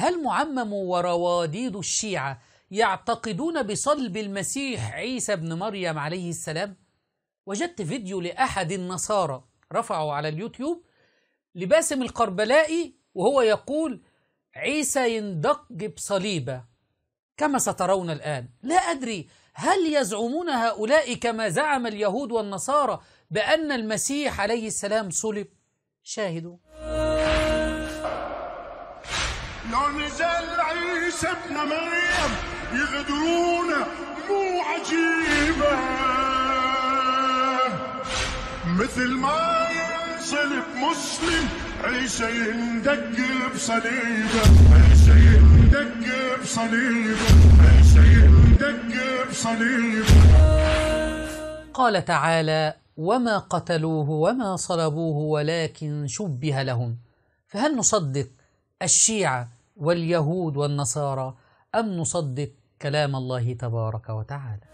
هل معمم ورواديد الشيعة يعتقدون بصلب المسيح عيسى بن مريم عليه السلام؟ وجدت فيديو لأحد النصارى رفعه على اليوتيوب لباسم القربلائي وهو يقول عيسى يندق بصليبه كما سترون الآن. لا أدري هل يزعمون هؤلاء كما زعم اليهود والنصارى بأن المسيح عليه السلام صلب؟ شاهدوا. لو نزل عيسى ابن مريم يغدرونه مو عجيبة، مثل ما ينصلب مسلم عيسى يندق بصليبه، عيسى يندق بصليبه، عيسى يندق بصليبه. قال تعالى وما قتلوه وما صلبوه ولكن شبه لهم. فهل نصدق الشيعة واليهود والنصارى أم نصدق كلام الله تبارك وتعالى؟